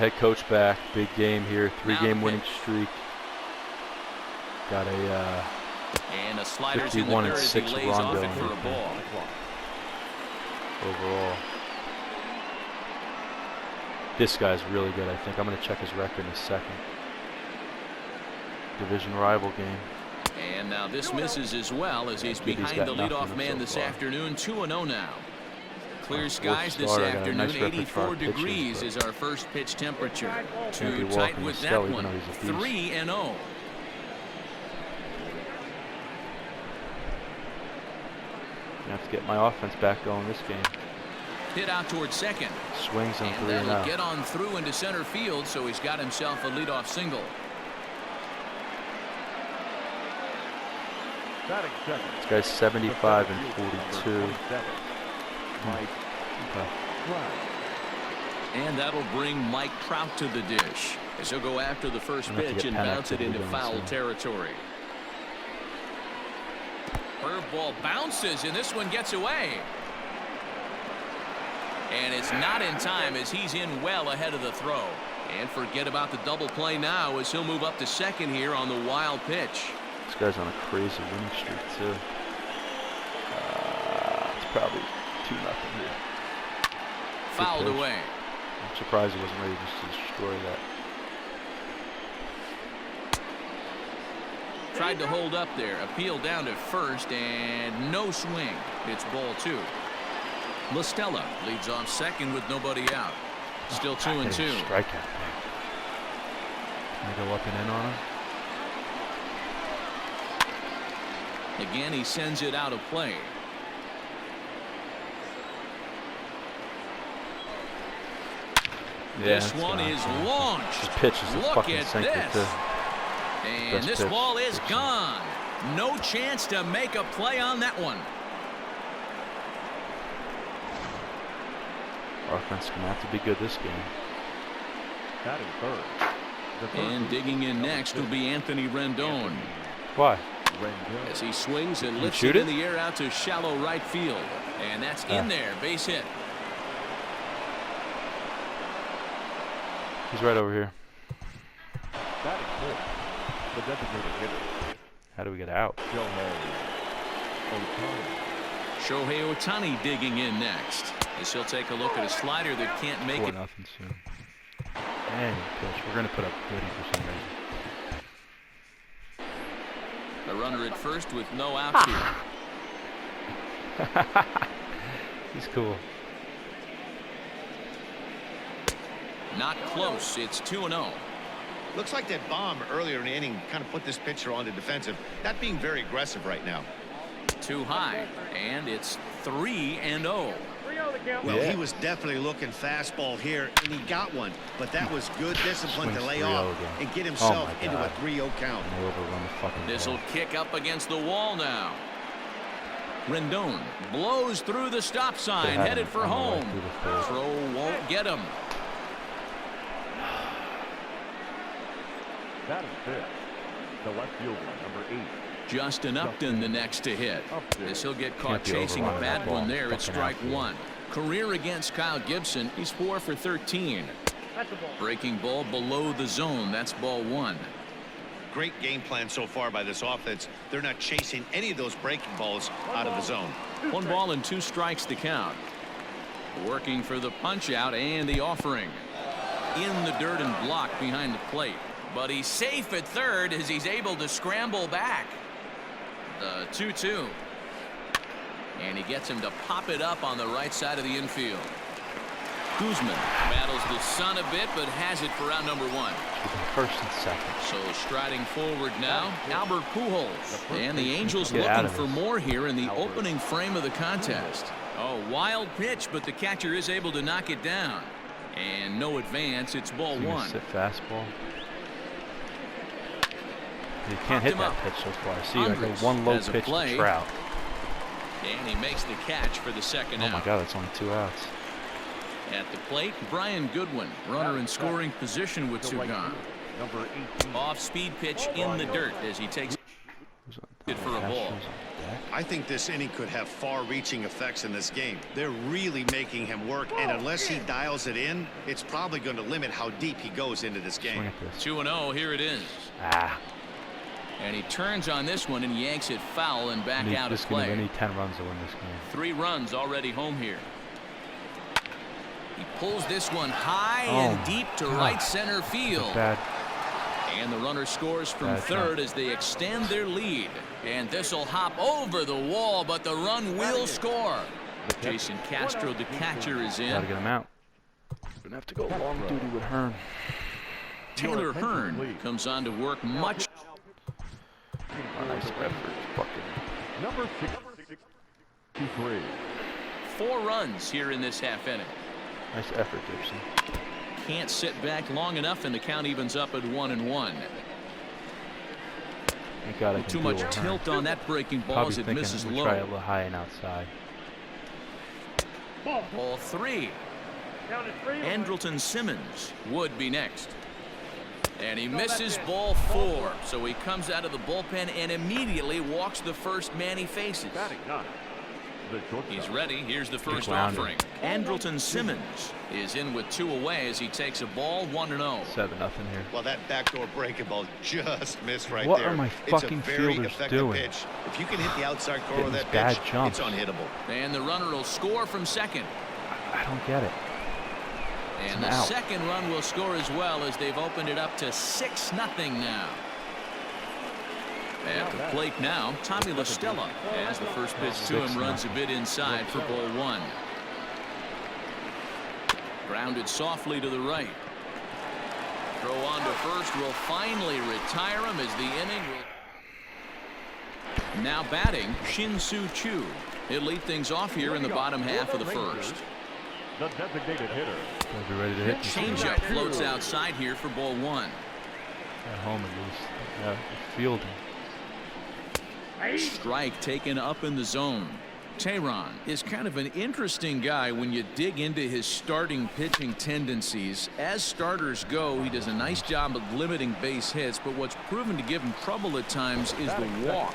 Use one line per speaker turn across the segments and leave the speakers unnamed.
Head coach back. Big game here. 3-game winning streak. Got a 51-6 run going
for a ball.
Overall. This guy's really good, I think. I'm going to check his record in a second. Division rival game.
And now this misses as well as he's behind the leadoff man this afternoon. 2-0 now. Clear skies this afternoon. 84 degrees is our first pitch temperature. Too tight with that one. 3-0.
I have to get my offense back going this game.
Hit out towards second.
Swings on 3-0.
That'll get on through into center field, so he's got himself a leadoff single.
This guy's 75 and 42. Okay.
And that'll bring Mike Trout to the dish as he'll go after the first pitch and bounce it into foul territory. Curveball bounces, and this one gets away. And it's not in time as he's in well ahead of the throw. And forget about the double play now as he'll move up to second here on the wild pitch.
This guy's on a crazy winning streak, too. It's probably 2-0 here.
Fouled away.
I'm surprised he wasn't ready to destroy that.
Tried to hold up there. Appeal down to first, and no swing. It's ball 2. Listella leads off second with nobody out. Still 2-2.
Strikeout. Can I go up and in on him?
Again, he sends it out of play. This one is launched.
This pitch is a fucking sinker, too.
And this ball is gone. No chance to make a play on that one.
Offense going to have to be good this game.
That is third.
And digging in next will be Anthony Rendon.
Why?
As he swings and lifts it in the air out to shallow right field. And that's in there. Base hit.
He's right over here.
That is good. The designated hitter.
How do we get out?
Shohei Ohtani digging in next. As he'll take a look at a slider that can't make it.
4-0 soon. And pitch. We're going to put up goody for some reason.
A runner at first with no outs here.
He's cool.
Not close. It's 2-0.
Looks like that bomb earlier in the inning kind of put this pitcher on the defensive. Not being very aggressive right now.
Too high. And it's 3-0.
Well, he was definitely looking fastball here, and he got one. But that was good discipline to lay off and get himself into a 3-0 count.
This will kick up against the wall now. Rendon blows through the stop sign, headed for home. Throw won't get him.
That is fifth. The left fielder, number 8.
Justin Upton the next to hit. As he'll get caught chasing a bad one there at strike 1. Career against Kyle Gibson. He's 4 for 13. Breaking ball below the zone. That's ball 1.
Great game plan so far by this offense. They're not chasing any of those breaking balls out of the zone.
1 ball and 2 strikes to count. Working for the punch out and the offering. In the dirt and block behind the plate. But he's safe at third as he's able to scramble back. The 2-2. And he gets him to pop it up on the right side of the infield. Guzman battles the sun a bit, but has it for out number 1.
First and second.
So striding forward now, Albert Pujols. And the Angels looking for more here in the opening frame of the contest. Oh, wild pitch, but the catcher is able to knock it down. And no advance. It's ball 1.
Sit fastball. You can't hit that pitch so far. See, like a 1 low pitch to Trout.
And he makes the catch for the second out.
Oh my God, that's only 2 outs.
At the plate, Brian Goodwin, runner in scoring position with 2 gone. Off speed pitch in the dirt as he takes it for a ball.
heck?
I think this inning could have far-reaching effects in this game. They're really making him work, and unless he dials it in, it's probably going to limit how deep he goes into this game.
2-0, here it is. And he turns on this one and yanks it foul and back out of play.
I need 10 runs to win this game.
3 runs already home here. He pulls this one high and deep to right center field. And the runner scores from third as they extend their lead. And this will hop over the wall, but the run will score. Jason Castro, the catcher, is in.
Gotta get him out. Gonna have to go long duty with Hearn.
Taylor Hearn comes on to work much.
Nice effort. Fucking.
Number 63.
4 runs here in this half inning.
Nice effort, Gibson.
Can't sit back long enough, and the count evens up at 1-1.
Thank God I can
Too much tilt on that breaking ball as it misses low.
Try a little high and outside.
Ball 3. Andrelton Simmons would be next. And he misses ball 4. So he comes out of the bullpen and immediately walks the first man he faces. He's ready. Here's the first offering. Andrelton Simmons is in with 2 away as he takes a ball 1-0.
7-0 here.
Well, that backdoor breaking ball just missed right
what
there.
What are my fucking fielders doing?
Pitch. If you can hit the outside corner of that
bad
pitch,
jumps.
it's unhittable.
And the runner will score from second.
I don't get it.
And the second run will score as well as they've opened it up to 6-0 now. At the plate now, Tommy La Stella, as the first pitch to him runs a bit inside for ball 1. Grounded softly to the right. Throw on to first will finally retire him as the inning will. Now batting, Shin-Soo Choo. He'll lead things off here in the bottom half of the first.
The designated hitter.
Be ready to hit.
Changeup floats outside here for ball 1.
At home at least. Fielding.
Strike taken up in the zone. Tehran is kind of an interesting guy when you dig into his starting pitching tendencies. As starters go, he does a nice job of limiting base hits, but what's proven to give him trouble at times is the walk.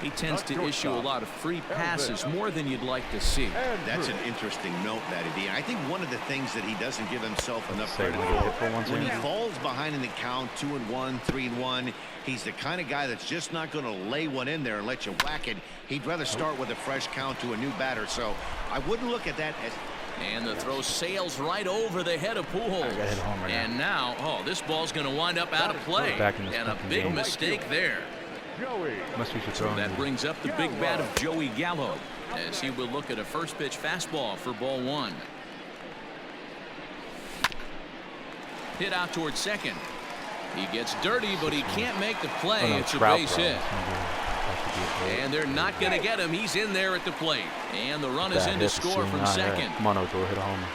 He tends to issue a lot of free passes, more than you'd like to see.
That's an interesting note, Matty D. I think one of the things that he doesn't give himself enough credit for, when he falls behind in the count, 2-1, 3-1, he's the kind of guy that's just not going to lay one in there and let you whack it. He'd rather start with a fresh count to a new batter, so I wouldn't look at that as...
And the throw sails right over the head of Pujols. And now, this ball's going to wind up out of play. And a big mistake there. That brings up the big bat of Joey Gallo as he will look at a first pitch fastball for ball 1. Hit out towards second. He gets dirty, but he can't make the play. It's a base hit. And they're not going to get him. He's in there at the plate. And the run is in to score from second.
Come on, Odor, hit a homer.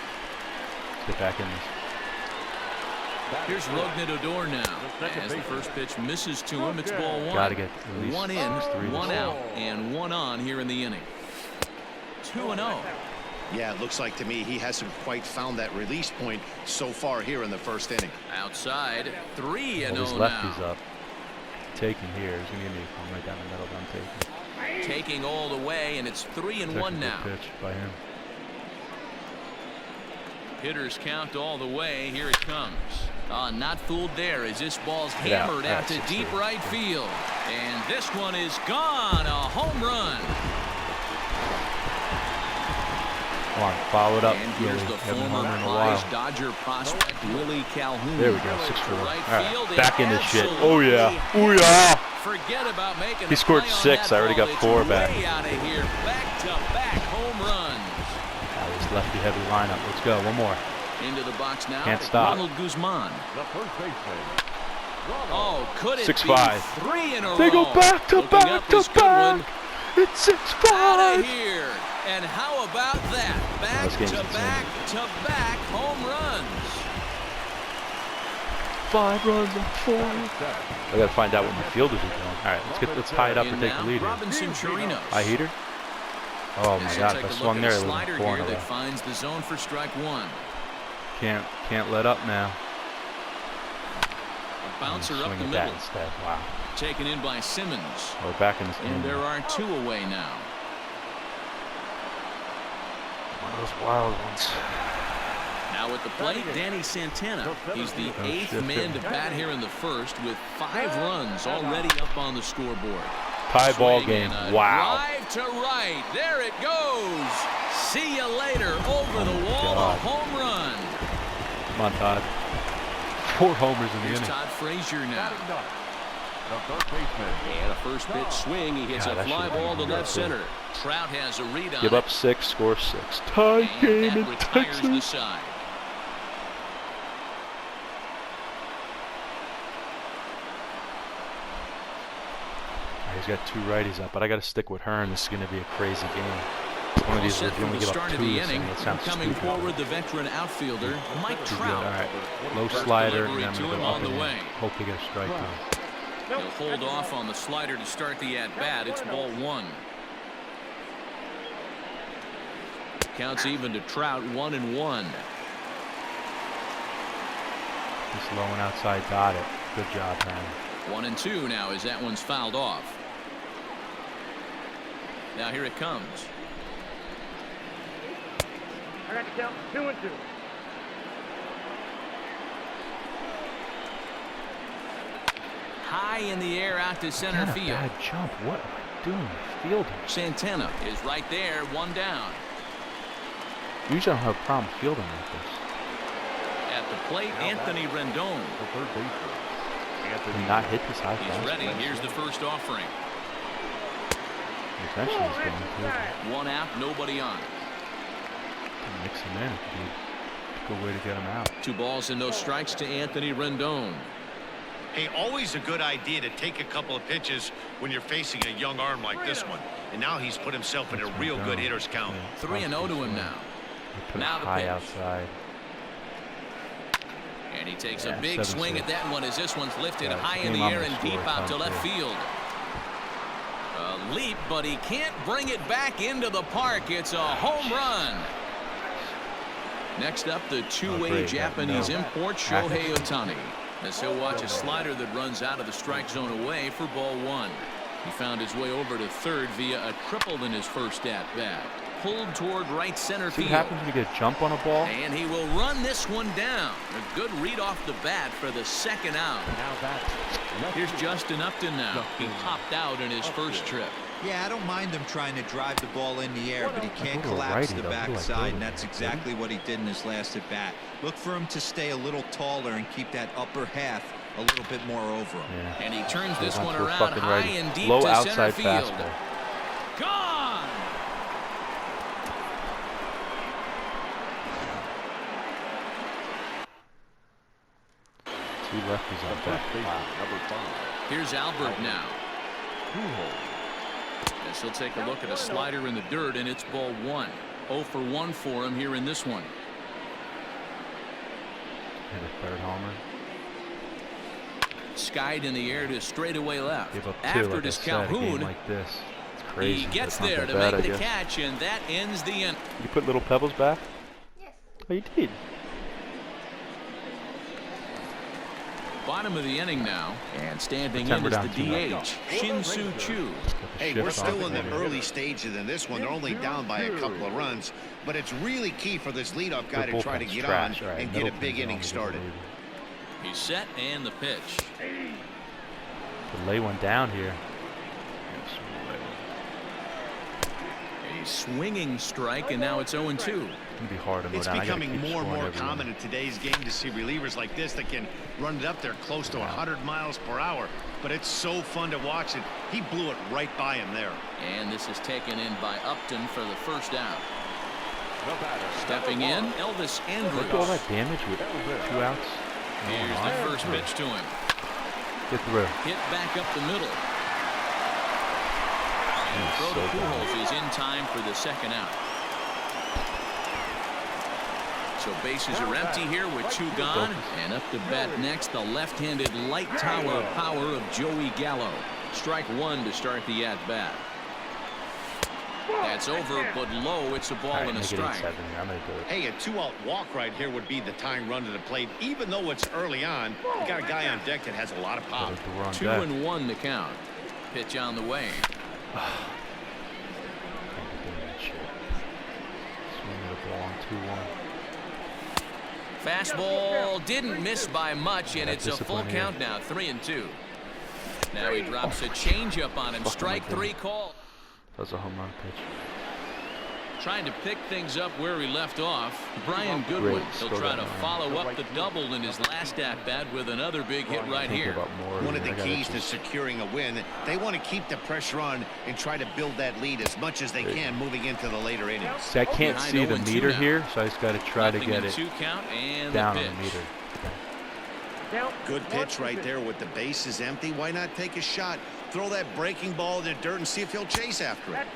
Get back in this.
Here's Rougned Odor now. As the first pitch misses to him, it's ball 1.
Gotta get at least
1 in, 1 out, and 1 on here in the inning. 2-0.
Yeah, it looks like to me he hasn't quite found that release point so far here in the first inning.
Outside, 3-0
his
now.
lefty's up. Taking here. He's going to give me a call right down the middle, but I'm taking.
Taking all the way, and it's 3-1 now.
Pitch by him.
Hitters count all the way. Here it comes. Not fooled there as this ball's hammered out to deep right field. And this one is gone. A home run.
Come on, follow it up.
And here's the former prize Dodger prospect Willie Calhoun.
There we go, 6 for 1.
Right
All
field
right, back in this shit.
absolutely
Oh yeah, oh yeah.
Forget about making.
He scored 6. I already got 4 back.
Way out of here, back-to-back home runs.
This lefty-heavy lineup. Let's go. One more.
Into the box now.
Can't stop.
Ronald Guzman.
The first baseman.
Oh, could it
6-5.
be 3 in a row?
They go back to back to back. It's 6-5.
Out of here. And how about that? Back-to-back home runs.
5 runs and 4. I got to find out what my fielders are doing. All right, let's tie it up and take the lead here.
Robinson Chirinos.
High heater. Oh my God! If I swung there, it would have been 4 in a row.
That finds the zone for strike 1.
Can't let up now.
bouncer up the
Swing at
middle.
that instead. Wow.
Taken in by Simmons.
We're back in this game.
And there are 2 away now.
One of those wild ones.
Now at the plate, Danny Santana. He's the 8th man to bat here in the first with 5 runs already up on the scoreboard.
Tie ball
Swing
game.
and a
Wow.
drive to right. There it goes. See you later. Over the wall.
God.
A home run.
Come on, Todd. 4 homers in the
Here's
inning.
Todd Frazier now.
Batting up, the third baseman.
And a first pitch swing. He hits
God,
a
that
fly
should've
ball to
been
left
good, too.
center. Trout has a read on
Give
it.
up 6, score 6. Tie game
And
in
that retires the
Texas.
side.
He's got 2 righties up, but I got to stick with Hearn. This is going to be a crazy game. One of
All
these
set
where you
for
only
the
give up
start
2
of the
this
inning.
inning. It sounds
Coming
stupid.
forward, the veteran outfielder, Mike
Too good.
Trout.
All right. Low
First
slider,
delivery
and I'm
to
going to
him
go up
on the
and
way.
hope they get a strike to him.
He'll hold off on the slider to start the at-bat. It's ball 1. Counts even to Trout, 1-1.
Just low and outside, got it. Good job, Hearn.
1-2 now as that one's fouled off. Now here it comes.
I got to count 2-2.
High in the air out to center
Again, a
field.
bad jump. What am I doing? Fielding.
Santana is right there, 1 down.
Usually I don't have a problem fielding like this.
At the plate, Anthony Rendon.
The third baseman.
Did he not hit this high
He's
fastball?
ready. Here's the first offering.
Essentially, he's going to
1 out, nobody on.
mix him in. It'd be a good way to get him out.
2 balls and no strikes to Anthony Rendon.
Hey, always a good idea to take a couple of pitches when you're facing a young arm like this one. And now he's put himself in a real good hitter's count.
3-0 to him now.
Put
Now
him
the
high
pitch.
outside.
And he takes a
Yeah,
big
7-6.
swing at that one as this one's lifted
Yeah,
high
it's a
in the
game I'm
air
gonna
and deep
score
out
if
to
I'm
left
too.
field. A leap, but he can't bring it back into the park. It's a home run. Next up, the two-way
great.
Japanese
No.
import, Shohei Ohtani. As he'll watch a slider that runs out of the strike zone away for ball 1. He found his way over to third via a triple in his first at-bat. Pulled toward right center
See
field.
what happens when you get a jump on a ball?
And he will run this one down. A good read off the bat for the second out.
Now that's
Here's Justin Upton now. He popped out in his first trip.
Yeah, I don't mind him trying to drive the ball in the air, but he can't
Go to a
collapse
righty,
the
though. What do I do
backside,
with
and that's
it?
exactly what he did in his last at bat. Look for him to stay a little taller and keep that upper half a little bit more over him.
Yeah.
And he turns this
Goes
one
onto a
around
fucking
high
righty.
and deep
Low
to center
outside
field.
fastball.
Gone!
Two lefties on
first
deck.
baseman, number 5.
Here's Albert now. As he'll take a look at a slider in the dirt, and it's ball 1. 0 for 1 for him here in this one.
Hit a third homer.
Skied in the air to straightaway left.
Give up 2.
After
Like
it
I
is
said, a game
Calhoun.
like this. It's crazy.
He
but
gets
it's not
there
that
to
bad, I
make the
guess.
catch, and that ends the inning.
You put little pebbles back?
Yes.
Oh, you did.
Bottom of the inning now, and standing
Pretend
in
we're
is the
down 2-0.
DH, Shin-Soo Choo.
Got the
Hey,
shift
we're
on
still in
it.
the early stages in this one. They're only down by a couple of runs, but it's really key for this leadoff guy
The
to try to
bullpen's
get
trash.
on
All right,
and get a
middle
big
pin's
inning
only
started.
good.
He's set, and the pitch.
Could lay one down here.
A swinging strike, and now it's 0-2.
It's going to be hard to mow
It's
down. I gotta
becoming
keep
more and
scoring
more
every
common
inning.
in today's game to see relievers like this that can run it up there close to 100 miles per hour. But it's so fun to watch it. He blew it right by him there.
And this is taken in by Upton for the first out.
The batter,
Stepping in, Elvis
Look at all
Andrews.
that damage with 2 outs.
Here's the first pitch to him.
Get through.
Hit back up the middle. And the throw to
so bad.
Pujols is in time for the second out. So bases are empty here with 2 gone. And up to bat next, the left-handed light tower power of Joey Gallo. Strike 1 to start the at-bat. That's over, but low. It's a ball and a strike.
I'm gonna do it.
Hey, a 2-out walk right here would be the tying run to the plate. Even though it's early on, you got a guy on deck that has a lot of pop.
2-1 the count. Pitch on the way. Fastball didn't miss by much, and it's a full count now, 3-2. Now he drops a changeup on him. Strike 3 call.
That's a home run pitch.
Trying to pick things up where he left off. Brian Goodwin. He'll try to follow up the double in his last at-bat with another big hit right here.
One of the keys to securing a win, they want to keep the pressure on and try to build that lead as much as they can moving into the later innings.
See, I can't see the meter here, so I just got to try to get it down on the meter.
Good pitch right there with the bases empty. Why not take a shot? Throw that breaking ball in the dirt and see if he'll chase after it.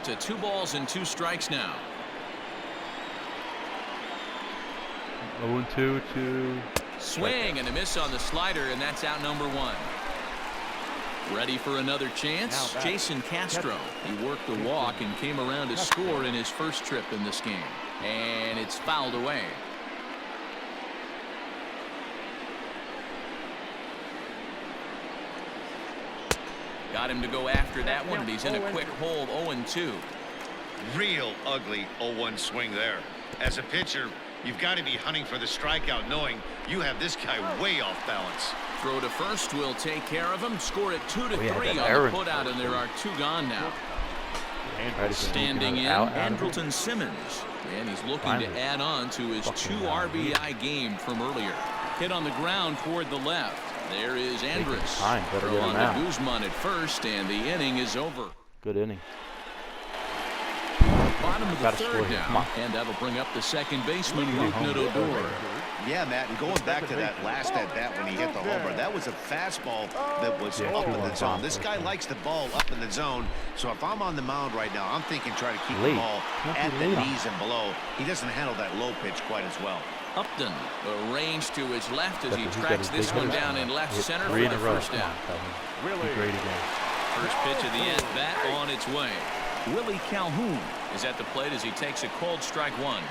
To 2 balls and 2 strikes now.
0-2 to
swing and a miss on the slider, and that's out number 1. Ready for another chance? Jason Castro. He worked the walk and came around to score in his first trip in this game. And it's fouled away. Got him to go after that one, and he's in a quick hole, 0-2.
Real ugly 0-1 swing there. As a pitcher, you've got to be hunting for the strikeout, knowing you have this guy way off balance.
Throw to first will take care of him. Score it 2-3 on the putout, and there are 2 gone now. Standing in, Andrelton Simmons, and he's looking to add on to his 2 RBI game from earlier. Hit on the ground toward the left. There is Andrus. Throw on to Guzman at first, and the inning is over.
Good inning.
Bottom of the 3rd now, and that'll bring up the second baseman, Rougned Odor.
Yeah, Matt, and going back to that last at-bat when he hit the homer, that was a fastball that was up in the zone. This guy likes the ball up in the zone, so if I'm on the mound right now, I'm thinking try to keep the ball at the knees and below. He doesn't handle that low pitch quite as well.
Upton arranged to his left as he tracks this one down in left center for the first down.
Great again.
First pitch of the at-bat on its way. Willie Calhoun is at the plate as he takes a cold strike 1.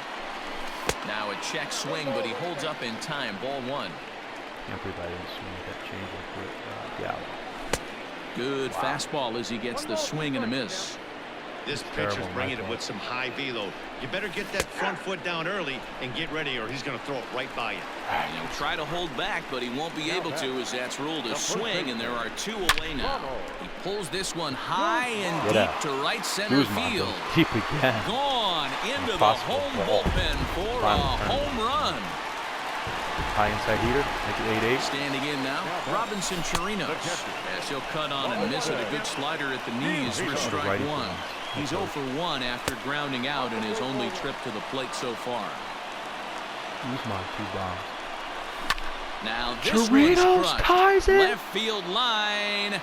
Now a check swing, but he holds up in time. Ball 1.
Can't believe I didn't swing that change up.
Good fastball as he gets the swing and a miss.
This pitcher's bringing it with some high velo. You better get that front foot down early and get ready, or he's going to throw it right by you.
And he'll try to hold back, but he won't be able to, as that's ruled a swing, and there are 2 away now. He pulls this one high and deep to right center field.
Deep again.
Gone into the home bullpen for a home run.
High inside heater, make it 8-8.
Standing in now, Robinson Chirinos. As he'll cut on and miss it, a good slider at the knees for strike 1. He's 0 for 1 after grounding out in his only trip to the plate so far.
Guzman 2 bombs.
Now this Chirinos ties it. Left field line,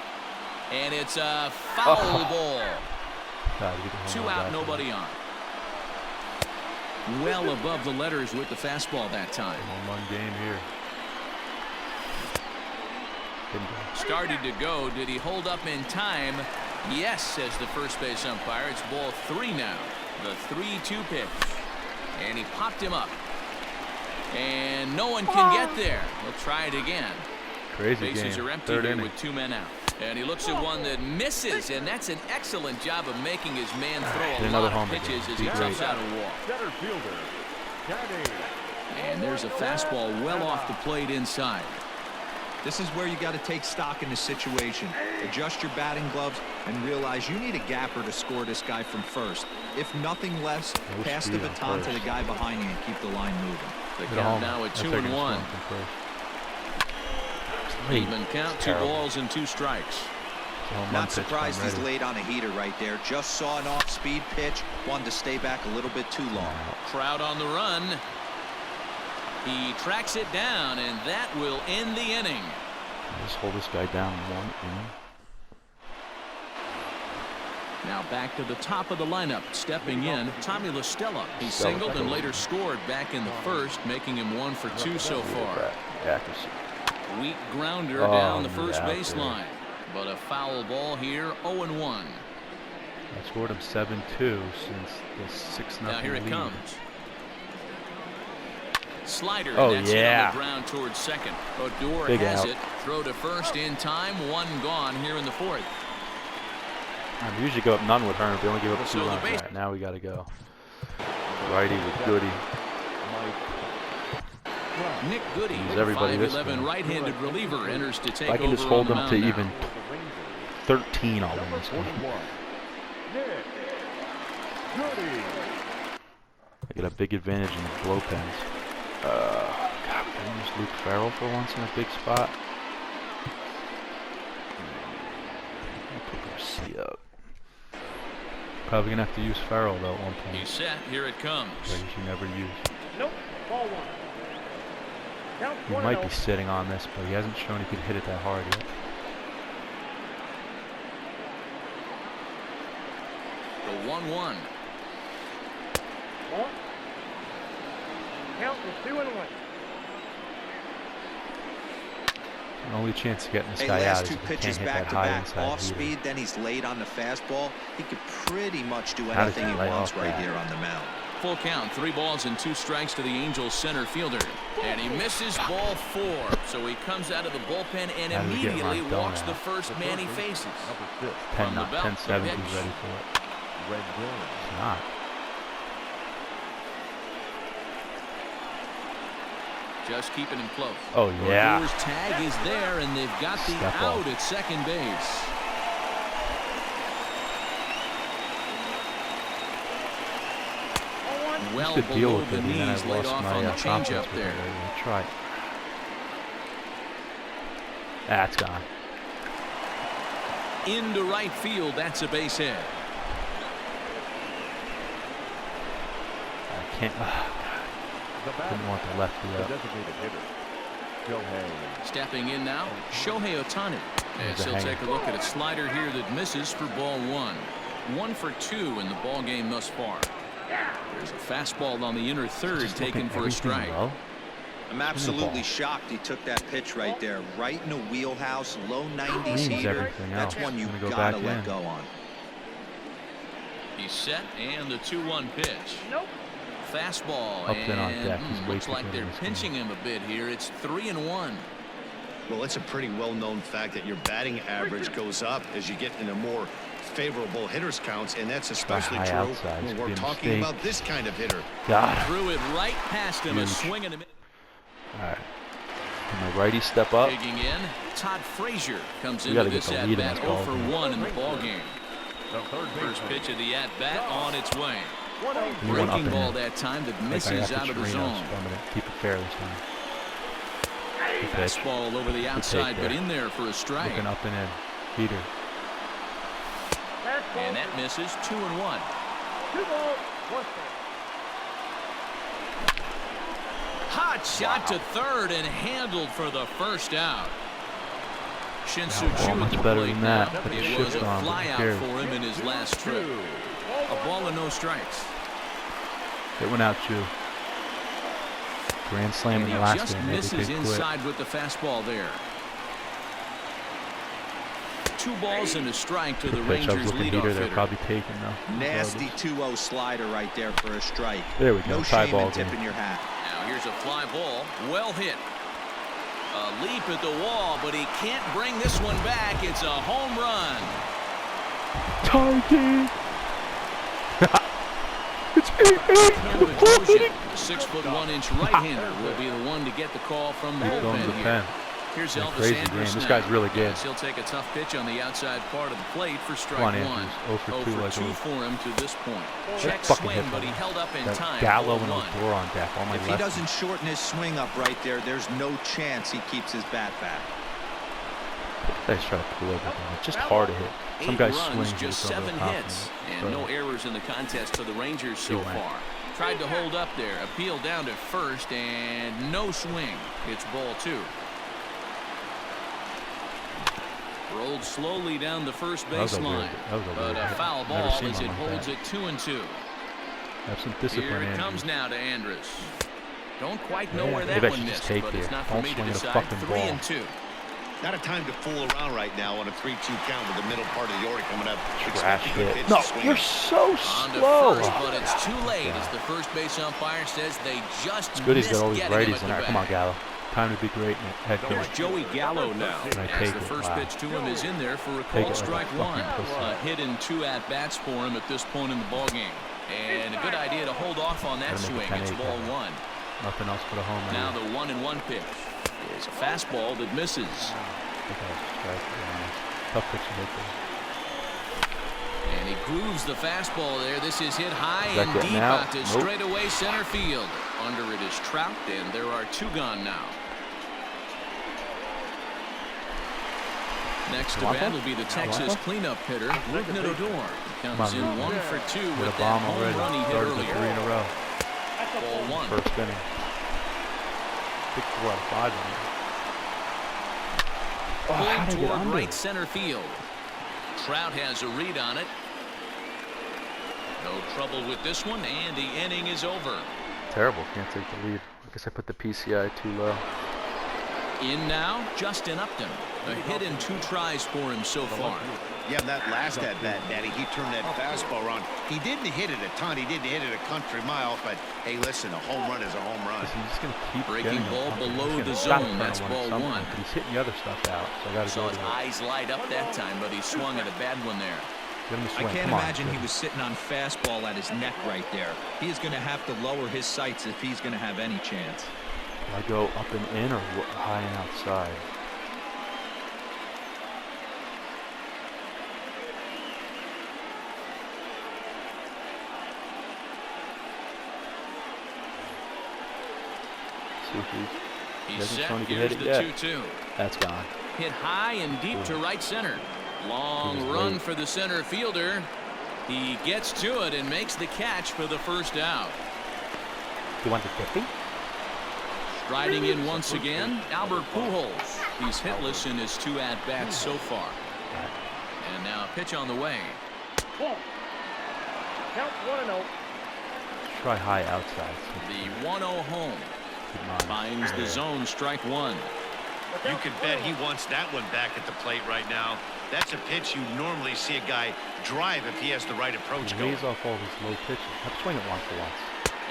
and it's a foul ball. 2 out, nobody on. Well above the letters with the fastball that time.
Home run game here.
Started to go. Did he hold up in time? Yes, says the first base umpire. It's ball 3 now. The 3-2 pitch. And he popped him up. And no one can get there. He'll try it again.
Crazy
Bases
game.
are empty here with 2 men out. And he looks at one that misses, and that's an excellent job of making his man throw a lot of pitches as he toughs out a walk. And there's a fastball well off the plate inside.
This is where you got to take stock in the situation. Adjust your batting gloves and realize you need a gapper to score this guy from first. If nothing less, pass the baton to the guy behind you and keep the line moving.
The count now at 2-1. Even count, 2 balls and 2 strikes.
Not surprised he's late on a heater right there. Just saw an off-speed pitch. Wanted to stay back a little bit too long.
Trout on the run. He tracks it down, and that will end the inning.
Just hold this guy down 1 inning.
Now back to the top of the lineup. Stepping in, Tommy La Stella. He singled and later scored back in the first, making him 1 for 2 so far.
Accuracy.
Weak grounder down the first baseline. But a foul ball here, 0-1.
I scored him 7-2 since the 6-0
Now here it
lead.
comes. Slider.
Oh,
That's
yeah.
on the ground towards second. Odor
Big
has
out.
it. Throw to first in time. One gone here in the fourth.
We usually go up none with Hearn, but we only give up 2
So the
runs.
base-
All right, now we got to go. Righty with Goody.
Nick Goody,
Use everybody this
5'11"
game.
right-handed reliever, enters to take
If I can
over
just hold
on the
them to
mound
even
now.
13, I'll win this game. I get a big advantage in the blow pens. God, can I use Luke Farrell for once in a big spot? I'll put Garcia up. Probably gonna have to use Farrell though at one point.
He's set. Here it comes.
That you never use.
Nope. Ball 1. Count
He
1-0.
might be sitting on this, but he hasn't shown he could hit it that hard yet.
The 1-1.
Ball. Count is 2-1.
The only chance of getting this
Hey,
guy out
last
is
two
if he
pitches
can't hit
back
that
to
high
back,
inside
off
here.
speed, then he's late on the fastball. He could pretty much do
How does
anything
he
he
lay
wants
off
right
that?
here on the mound.
Full count. 3 balls and 2 strikes to the Angels center fielder. And he misses ball 4. So he comes out of the bullpen and
How did he get
immediately
run down
walks
now?
the first man he faces.
Number 6.
10
From the
not
belt,
10-7,
the
he's
pitch.
ready for it.
Rendon.
He's not.
Just keeping him close.
Oh yeah.
Odor's tag is there, and they've got the
Step
out
off.
at second base. Well
Used to deal
below
with
the
it, and then I
knees, laid
lost
off
my
on the
confidence
changeup
with it
there.
lately. I tried. That's gone.
Into right field, that's a base hit.
I can't.
The
Didn't
batter.
want the lefty
The
up.
designated hitter. Shohei.
Stepping in now, Shohei Ohtani. As
There's a
he'll
hanger.
take a look at a slider here that misses for ball 1. 1 for 2 in the ball game thus far. There's a fastball on the inner third
Just
taken
looking
for a
everything
strike.
low.
I'm
ball.
absolutely shocked he took that pitch right there, right in the wheelhouse, low 90s
Means
heater.
everything
That's
else.
one you
Gonna go
gotta
back
let
in.
go on.
He's set, and the 2-1 pitch.
Nope.
Fastball,
Up and on
and
deck. He's way
looks
too
like
good
they're
in this game.
pinching him a bit here. It's 3-1.
Well, it's a pretty well-known fact that your batting average goes up as you get into more favorable hitters counts, and that's especially
high
true
outside
when
could
we're
be a
talking
mistake.
about this kind of hitter.
God.
Threw it right past him. A
Huge.
swing and a miss.
All right. Can my righty step up?
Digging in, Todd Frazier comes
We
into
gotta get
this
the lead in
at-bat
this
0
ball
for
game.
1 in the ball game.
The third
First
baseman.
pitch of the at-bat on its way.
1-0.
You went up
Breaking
and
ball
in.
that time that
Like I
misses
have to
out of the
Chirinos,
zone.
so I'm gonna keep it fair this time. Good pitch.
Fastball over the outside, but
there.
in there for a strike.
Looking up and in. Heater.
Fastball.
And that misses 2-1.
2 balls, 1 strike.
Hot shot to third and handled for the first out. Shinsu
Now,
Chu at
much
the
better
plate
than that.
now.
Put the
It was
shift
a
on, but
fly
who
out
cares?
for him in his last trip. A ball and no strikes.
It went out, Chu. Grand slam
And
in
he
the last
just
game. Maybe
misses
they quit.
inside with the fastball there. 2 balls and a strike to the
Good pitch. I was
Rangers
looking
leadoff
heater. They're
hitter.
probably taking though.
Nasty 2-0 slider right there for a strike.
There we go.
No
Tie
shame
ball
in
game.
tipping your hat.
Now here's a fly ball, well hit. A leap at the wall, but he can't bring this one back. It's a home run.
Target. It's 8-8.
Kind of explosion. The 6'1" right-hander will be the one to get the call from the
Keep going to
bullpen
the
here.
pen.
Here's
Yeah,
Elvis
crazy
Andrus
game. This
now.
guy's really good.
Yes, he'll take a tough pitch on the outside part of the plate for strike
Come on,
1.
Andrews. 0 for 2 like
2
those.
for him to this point.
That
Check
fucking
swing,
hit
but he
them.
held up in
That
time.
Gallo and
0-1.
Odor on deck. All my
If he
lefties.
doesn't shorten his swing up right there, there's no chance he keeps his bat back.
Guys try to pull everything. It's just hard to hit. Some
8
guys
runs,
swing.
just 7 hits, and no errors in the contest for the Rangers so
He went.
far. Tried to hold up there, appeal down to first, and no swing. It's ball 2. Rolled slowly down the first
That was a
baseline,
weird- that was a
but
weird
a
hit.
foul
Never
ball
seen
as
one
it
like
holds
that.
it 2-2.
Have some discipline.
Here it
Andrews.
comes now to Andrus. Don't quite know
Yeah,
where
maybe
that
I
one
should just
missed,
take
but
here.
it's not for
Don't
me to
swing at a
decide.
fucking ball.
3-2.
Not a time to fool around right now on a 3-2 count with the middle part of the order coming up.
Trash
Expect a good
hit.
pitch
No,
to swing
you're
on.
so
On to
slow.
first, but it's too late as the first base umpire says they just
It's good he's got all these
missed getting him
righties
at
in
the
there. Come on,
bat.
Gallo. Time to be great, head
Here's
coach.
Joey Gallo now.
And I
As
take
the
it.
first
Wow.
pitch to him is in there for a
Take
called
it like a
strike
fucking
one.
pussy.
A hit and 2 at-bats for him at this point in the ballgame. And a good idea to hold off on that
Gotta make
swing.
a
It's
10-8
ball
count.
1.
Nothing else but a home run.
Now the 1-1 pitch is a fastball that misses.
I think I was strike, to be honest. Tough pitch to hit there.
And he grooves the fastball there. This is hit high
Is that
and
getting
deep
out?
out to
Nope.
straightaway center field. Under it is Trout, and there are 2 gone now. Next to bat will be the Texas cleanup hitter, Rougned Odor. Comes in 1 for 2
Hit
with
a
that
bomb
home
already.
run he hit
Started the 3
earlier.
in a row.
Ball 1.
First inning. I think 4 out of 5 in there. Oh, how
Pulled
did I get
toward
under?
right center field. Trout has a read on it. No trouble with this one, and the inning is over.
Terrible. Can't take the lead. I guess I put the PCI too low.
In now, Justin Upton. A hit and 2 tries for him so far.
Yeah, that last at bat, Daddy, he turned that fastball around. He didn't hit it a ton. He didn't hit it a country mile. But, hey, listen, a home run is a home run.
He's just going to keep
Breaking
getting
ball
them.
below
He's
the
gonna stop
zone.
trying
That's
to win
ball
something,
1.
But he's hitting the other stuff out, so I got to
Saw
go
his
to it.
eyes light up that time, but he swung at a bad one there.
Get him to
I
swing.
can't
Come on,
imagine he
kid.
was sitting on fastball at his neck right there. He is going to have to lower his sights if he's going to have any chance.
Do I go up and in or high and outside? See if
He's
doesn't
set.
show he can
Here's
hit it
the
yet.
2-2.
That's gone.
Hit high and deep to right center. Long
He was
run
late.
for the center fielder. He gets to it and makes the catch for the first out.
You want the 50?
Striding in once again, Albert Pujols. He's hitless in his 2 at-bats so far. And now a pitch on the way.
Count 1-0.
Try high outside.
The 1-0 home. Finds the zone, strike 1.
You can bet he wants that one back at the plate right now. That's a pitch you normally see a guy drive if he has the right approach
He
going.
lays off all these low pitches. Have to swing it once for once.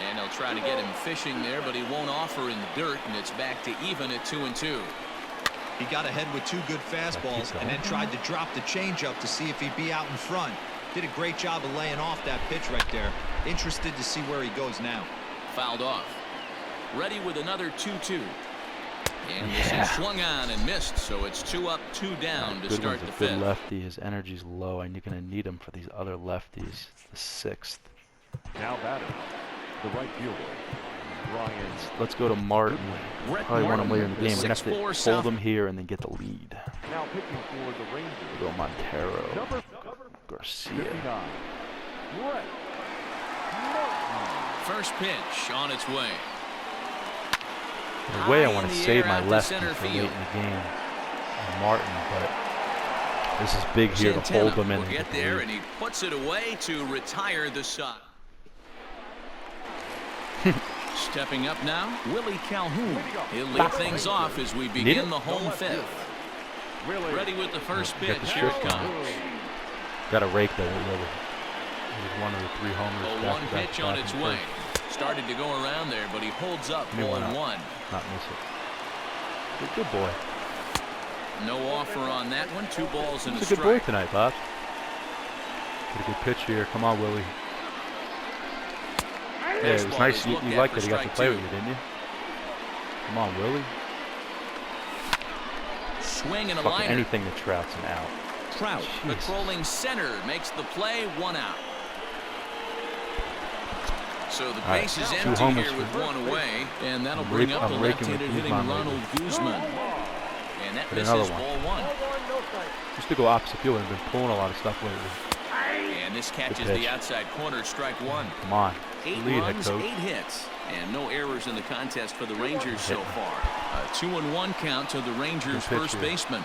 And he'll try to get him fishing there, but he won't offer in the dirt, and it's back to even at 2-2.
He got ahead with 2 good fastballs and then tried to drop the changeup to see if he'd be out in front. Did a great job of laying off that pitch right there. Interested to see where he goes now.
Fouled off. Ready with another 2-2. And this is swung on and missed, so it's 2 up, 2 down to start the
Goodwin's a
5th.
good lefty. His energy's low, and you're going to need him for these other lefties. It's the 6th.
Now batting, the right fielder, Ryan.
Let's go to Martin. Probably want him later in the game. We're going to have
6'4"
to
South.
hold him here and then get the lead.
Now pitching for the Rangers.
We'll go Montero.
Number
Garcia.
59. Brett Martin.
First pitch on its way.
In a way, I
High
want
in
to
the
save
air
my
out to
lefty
center
for late
field.
in the game. Martin, but this is big here to
Santana
hold him in
will
and
get
the
there,
lead.
and he puts it away to retire the side. Stepping up now, Willie Calhoun. He'll lead things off as we begin the home 5th. Ready with the first
Get
pitch.
the
Here it
shift on.
comes.
Got a rake though. He was one of the 3 homers.
Oh, 1 pitch on its way. Started to go around there, but he holds up.
Give me one
1-1.
Not miss it. Good boy.
No offer on that one. 2 balls and
He's
a
a good boy
strike.
tonight, Bob. Get a good pitch here. Come on, Willie. Yeah, it was
Baseball
nice.
is
You
looked at
liked
for
that he got to
strike
play
2.
with you, didn't you? Come on, Willie.
Swing and a
Fucking
liner.
anything that Trout's an out.
Trout,
Jeez.
patrolling center, makes the play. 1 out. So the
right,
base is
2
empty
homers
here with
for-
1 away, and that'll
I'm
bring
rake-
up the
I'm raking
left-handed
with
hitting
Guzman
Ronald
lately.
Guzman. And that
Hit
misses
another
ball
one.
1.
Used to go opposite field and been pulling a lot of stuff lately.
And this catches
pitch.
the outside corner, strike 1.
Come on.
8
Lead, head
runs,
coach.
8 hits, and no errors in the contest for the Rangers so far. A 2-1 count to the Rangers'
Good pitch
first
here.
baseman.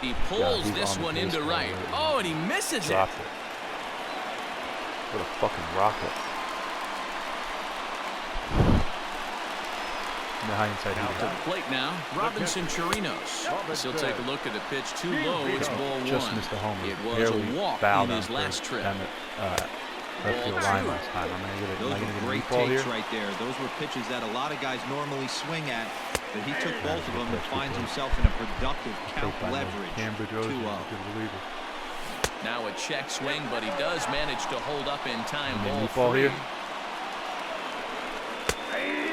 He pulls
he's
this
on the
one into
baseball
right.
already.
Oh, and he misses it.
Dropped it. What a fucking rocket. Come the high inside
Out to
heater.
the plate now, Robinson Chirinos. He'll take a look at the pitch too low. It's ball
Just
one.
missed a homer.
It was
Barely
a walk
fouled
in
him
his
for
last trip.
down the left field line last time. Am I
Those
gonna
were
get a
great
meatball
takes
here?
right there. Those were pitches that a lot of guys normally swing at, but he took both of them and finds himself in a productive count leverage. 2-0.
Now a check swing, but he does manage to hold up in time.
Ball
Ball 3.
here.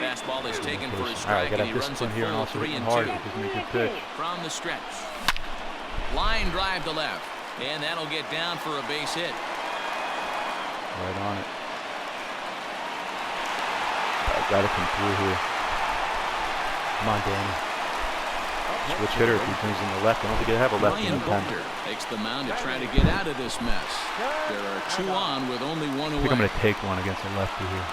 Fastball is taken for a
All right,
strike,
gotta
and he runs it
discipline here and
full
also
3
hit
and
hard
2.
because he makes a pitch.
From the stretch. Line drive to left. And that'll get down for a base hit.
Right on it. Gotta come through here. Come on, Danny. Switch hitter if he brings in the left. I don't think they have a lefty in
Ryan
the pen.
Boulder takes the mound to try to get out of this mess. There are 2 on with only 1
I
away.
think I'm going to take one against the lefty here.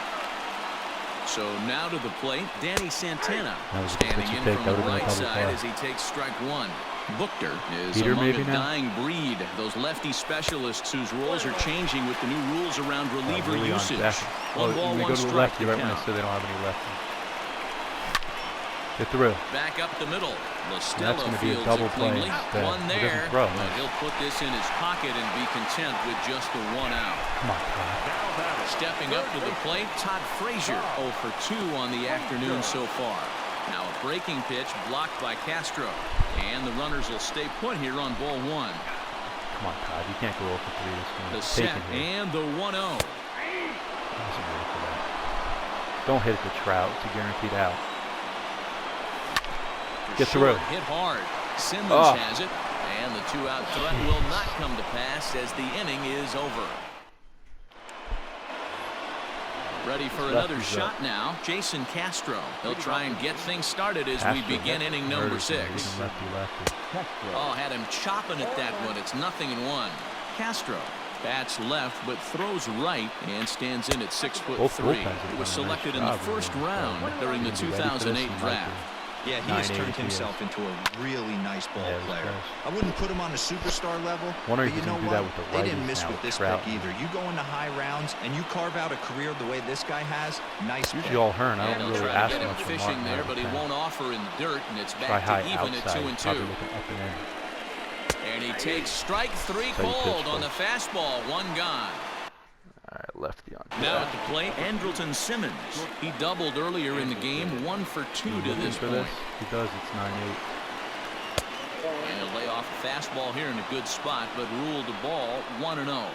So now to the plate, Danny Santana
That was a
standing
pitch you
in
take.
from
That
the
would've been a
right
double
side
play.
as he takes strike 1. Buchter is
Heater
among
maybe
a
now?
dying breed. Those lefty specialists whose roles are changing with the new rules around reliever
Really on
usage.
deck.
One
Oh,
ball,
we
one
go to the
strike
left.
to
You're right when I
count.
said they don't have any lefties. Hit through.
Back up the middle.
That's
Listella
going to be a
fields
double
it
play
cleanly.
instead.
One
He
there,
doesn't throw.
but he'll put this in his pocket and be content with just the 1 out.
Come on, God.
Stepping up to the plate, Todd Frazier 0 for 2 on the afternoon so far. Now a breaking pitch blocked by Castro. And the runners will stay put here on ball 1.
Come on, Todd. You can't go 0 for 3.
The
It's
set
taken here.
and the 1-0.
Wasn't ready for that. Don't hit it to Trout. It's a guaranteed out. Get through.
Hit hard. Simmons has it. And the 2-out threat will not come to pass as the inning is over. Ready for another shot now, Jason Castro. He'll try and get things started as we begin inning number 6.
Lefty.
Oh, had him chopping at that one. It's 0-1. Castro bats left but throws right and stands in at 6'3".
Both bullpens have
It was
done a nice
selected in the
job
first
really.
round during the
He's ready for this
2008
and
draft.
Yeah, he has
980
turned himself into a really nice ball
Yeah, he
player.
does.
I wouldn't put him on a superstar level,
Wonder
but
if
you
he's
know
gonna do that
what?
with the
They didn't
righties
miss
now
with
with
this
Trout.
pick either. You go into high rounds and you carve out a career the way this guy has, nice pick.
Usually all Hearn. I
And
don't
he'll
really
try to
ask
get him
much from
fishing
Martin
there,
out of
but he
10.
won't offer in the dirt, and it's
Try
back
high
to even at
outside.
2-2.
Probably looking up and in.
And he takes strike 3
So you pitch
cold on the fastball. 1 gone.
All right, lefty on.
Now at the plate, Andrelton Simmons. He doubled earlier in the game, 1 for 2 to this
for
point.
this. He does. It's 9-8.
And he'll lay off a fastball here in a good spot, but ruled the ball 1-0.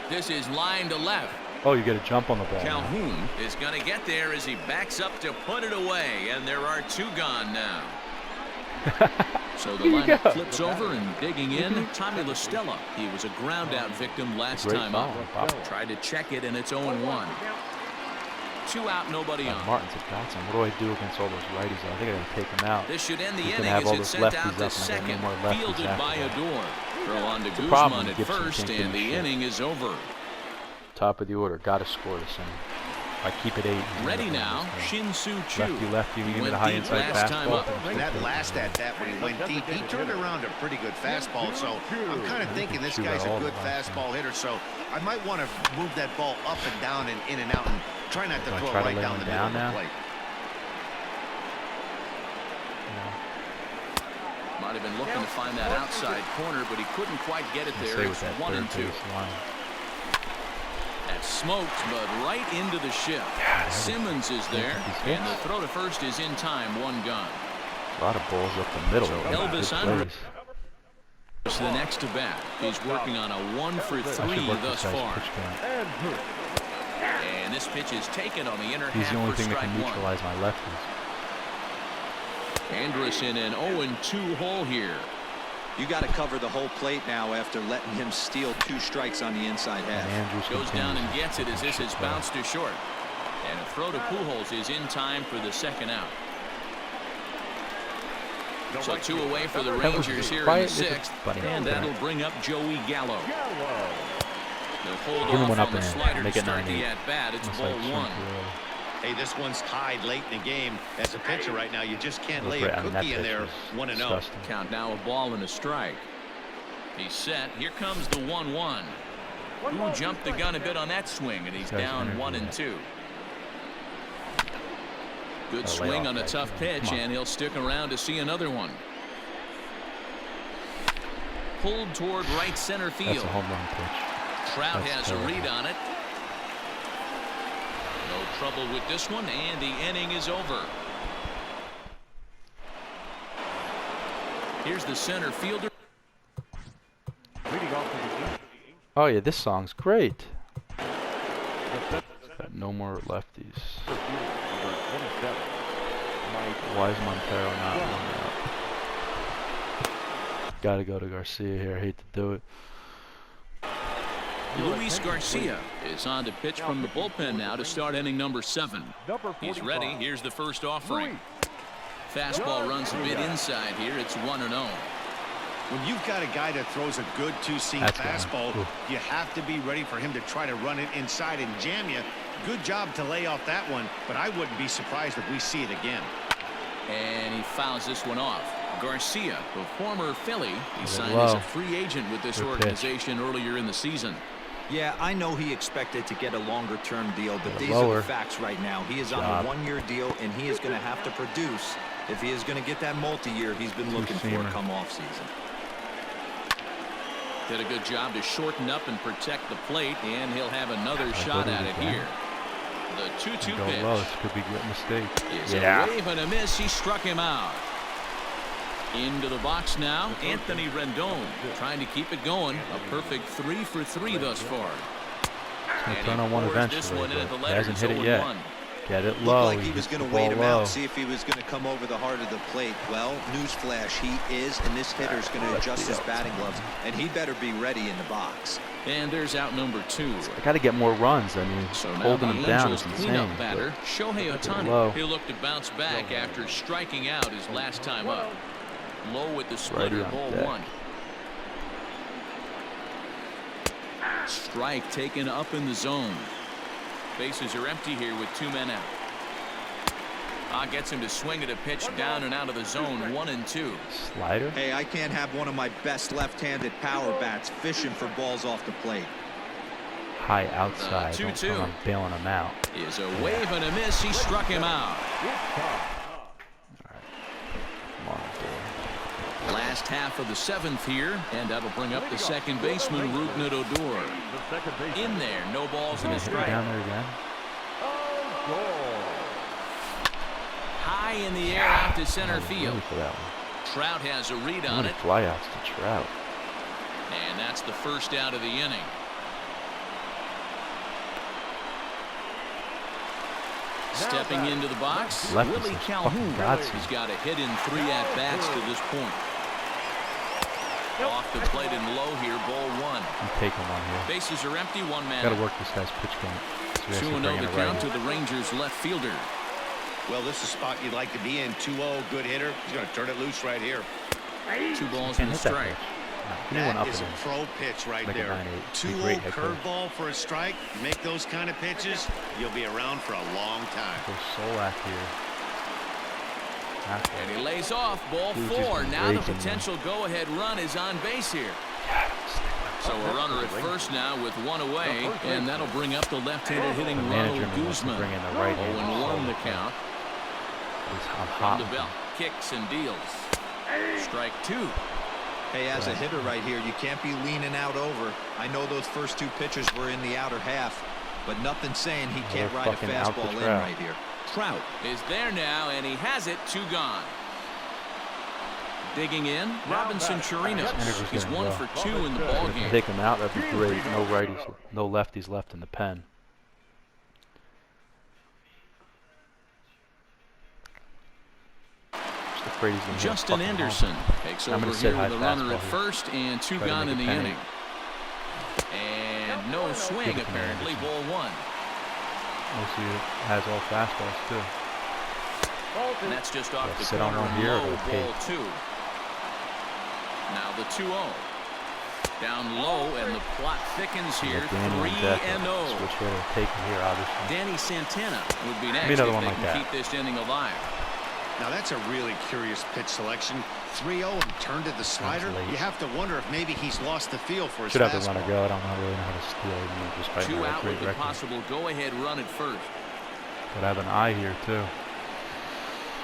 This is line to left.
Oh, you get a jump on the ball.
Calhoun is going to get there as he backs up to put it away, and there are 2 gone now. So the lineup flips over and digging in, Tommy LaStella. He was a ground out victim last
Great
time
foul.
up. Tried to check it, and it's 0-1. 2 out, nobody on.
Martin's a godsend. What do I do against all those righties? I think I got to take them out.
This should end the
He's
inning
gonna have
as
all
it's
those
sent
lefties
out to
up, and I got no
second,
more lefties
fielded
after
by
that.
Adore. Throw on to
It's a problem
Guzman at
when Gibson
first,
can't
and
do
the
shit.
inning is over.
Top of the order. Got to score this inning. If I keep it 8.
Ready now, Shin-Soo Choo.
Lefty. We
He
give it
went
a high
deep
inside
last time
fastball.
up.
And that last at bat when he went deep, he turned around a pretty good fastball. So I'm kind of thinking this guy's a good fastball hitter. So I might want to move that ball up and down and in and out and try not to
Do I
throw
try
it
to
right
lay
down
him
the middle
down
of the
now?
plate.
Might have been looking to find that outside corner, but he couldn't quite get it there.
Stay
It's
with that
1 and 2.
third base line.
That smoked, but right into the ship. Simmons is there, and the throw to first is in time. 1 gone.
A lot of balls up the middle.
So
Good
Elvis
plays.
Andrus is the next to bat. He's working on a 1 for 3 thus far. And this pitch is taken on the inner
He's
half
the only
for
thing that
strike
can
1.
neutralize my lefties.
Andrus in an 0-2 hole here.
You got to cover the whole plate now after letting him steal 2 strikes on the inside half.
Andrews
Goes down and
continues
gets it as this
shit
is
play.
bounced to short. And a throw to Pujols is in time for the 2nd out. So 2 away for the
That was
Rangers here in the
quiet. It's a
6th.
funny
And
one.
that'll bring up Joey Gallo. They'll hold
Give him
off
one
on
up
the
and in.
slider to
Make it
start
9-8.
the at-bat. It's
Almost
ball
like
1.
Hey, this one's tied late in the game. As a pitcher right now, you just can't lay a
I mean, that
cookie in
pitch
there.
was
1-0.
disgusting.
Count now a ball and a strike. He's set. Here comes the 1-1. Who jumped the gun a bit on that swing, and he's
Guy's
down
energy,
1 and 2. Good swing on a tough pitch, and he'll stick around to see another one. Pulled toward right center field.
That's a home run pitch.
Trout has a read on it. No trouble with this one, and the inning is over. Here's the center fielder.
Oh yeah, this song's great. No more lefties. Why is Montero not one out? Gotta go to Garcia here. I hate to do it.
Luis Garcia is on to pitch from the bullpen now to start inning number 7. He's ready. Here's the first offering. Fastball runs a bit inside here. It's 1-0.
When you've got a guy that throws a good two-seam fastball, you have to be ready for him to try to run it inside and jam you. Good job to lay off that one, but I wouldn't be surprised if we see it again.
And he fouls this one off. Garcia, the former Philly, he signed as a free agent with this organization earlier in the season.
Yeah, I know he expected to get a longer-term deal, but these are the facts right now. He is on a one-year deal, and he is going to have to produce if he is going to get that multi-year he's been looking for come off-season.
Did a good job to shorten up and protect the plate, and he'll have another shot at it here. The 2-2 pitch.
Low. This could be a mistake.
Is a wave and a miss. He struck him out. Into the box now, Anthony Rendon trying to keep it going. A perfect 3 for 3 thus far.
He's turn on one eventually. He hasn't hit it yet. Get it low.
Looked like he was going to wait him out, see if he was going to come over the heart of the plate. Well, newsflash, he is, and this hitter's going to adjust his batting gloves, and he better be ready in the box.
And there's out number 2.
I got to get more runs. I mean,
so
holding him down is insane.
Cleanup batter Shohei Ohtani. He'll look to bounce back after striking out his last time up. Low with the splitter, ball 1. Strike taken up in the zone. Bases are empty here with 2 men out. Gets him to swing at a pitch down and out of the zone. 1-2.
Slider.
Hey, I can't have one of my best left-handed power bats fishing for balls off the plate.
High outside.
2-2.
I'm bailing him out.
Is a wave and a miss. He struck him out. Last half of the 7th here, and that'll bring up the second baseman, Rougned Odor. In there, no balls and a strike.
Down there again.
High in the air out to center field. Trout has a read on it.
Flyouts to Trout.
And that's the first out of the inning. Stepping into the box, Willie Calhoun. He's got a hit in 3 at-bats to this point. Off the plate and low here, ball 1.
I'm taking one here.
Bases are empty, 1 man.
Got to work this guy's pitch count.
2-0 the count to the Rangers left fielder.
Well, this is a spot you'd like to be in. 2-0, good hitter. He's going to turn it loose right here.
2 balls and a strike.
That is a pro pitch right there. 2-0 curveball for a strike. You make those kind of pitches, you'll be around for a long time.
Solak here.
And he lays off, ball 4. Now the potential go-ahead run is on base here. So a runner at first now with 1 away, and that'll bring up the left-handed hitting Ronald Guzman. 0-1 the count. From the belt, kicks and deals. Strike 2.
Hey, as a hitter right here, you can't be leaning out over. I know those first 2 pitches were in the outer half, but nothing saying he can't ride a fastball in right here.
Trout is there now, and he has it. 2 gone. Digging in, Robinson Chirinos. He's 1 for 2 in the ball game.
Take him out, that'd be great. No righties, no lefties left in the pen.
Justin Anderson takes over here with a runner at first and 2 gone in the inning. And no swing apparently, ball 1.
Mostly has all fastballs too.
And that's just off the corner and low, ball 2. Now the 2-0. Down low, and the plot thickens here. 3-0.
Switch hitter taken here, obviously.
Danny Santana would be next if they can keep this inning alive.
Now that's a really curious pitch selection. 3-0 and turned to the slider. You have to wonder if maybe he's lost the feel for his
fastball. Should have the runner go. I don't really know how to steal.
2 out with the possible go-ahead run at first.
But I have an eye here too.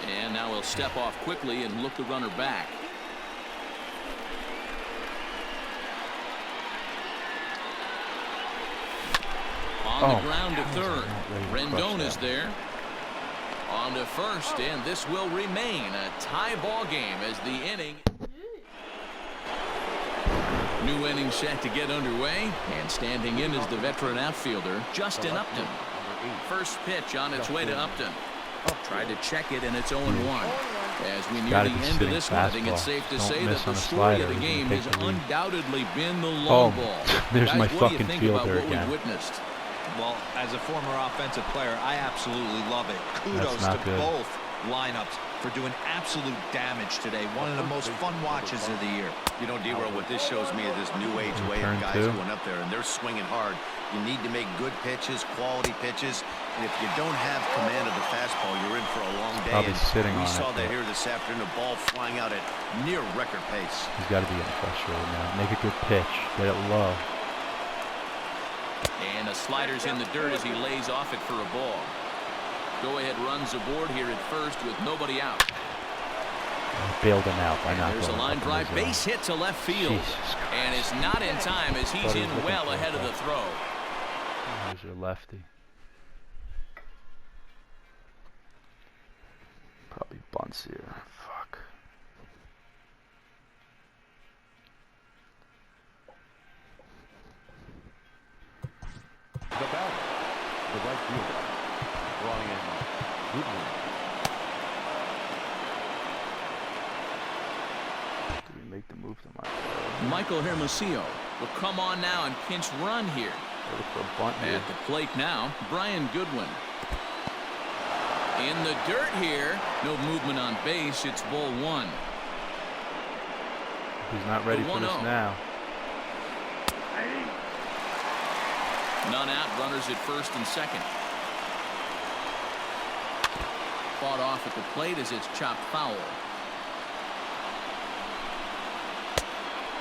And now he'll step off quickly and look the runner back. On the ground to third. Rendon is there. On to first, and this will remain a tie ball game as the inning. New inning set to get underway, and standing in is the veteran outfielder, Justin Upton. First pitch on its way to Upton. Tried to check it, and it's 0-1. As we near the end of this one, I think it's safe to say that the story of the game has undoubtedly been the long ball.
There's
Guys,
my
what do you
fucking
think
fielder
about what
again.
we witnessed?
Well, as a former offensive player, I absolutely love it. Kudos to both lineups for doing absolute damage today. One of the most fun watches of the year.
You know, D-Roll, what this shows me is this new age way of guys going up there, and they're swinging hard. You need to make good pitches, quality pitches, and if you don't have command of the fastball, you're in for a long day.
Probably sitting on it.
We saw that here this afternoon, a ball flying out at near record pace.
He's got to be getting frustrated now. Make a good pitch. Get it low.
And a slider's in the dirt as he lays off it for a ball. Go-ahead runs aboard here at first with nobody out.
I bailed him out by not
There's a
going
line
up in
drive,
the zone.
base hit to left field. And it's not in time as he's in well ahead of the throw.
There's your lefty. Probably bunts here. Fuck.
The batter, the right fielder, Brian Goodwin.
Did we make the move to
Michael Hermosillo will come on now and pinch run here.
Look for a bunt here.
At the plate now, Brian Goodwin. In the dirt here, no movement on base. It's ball one.
He's not ready for this now.
None out, runners at first and second. Fought off at the plate as it's chopped foul.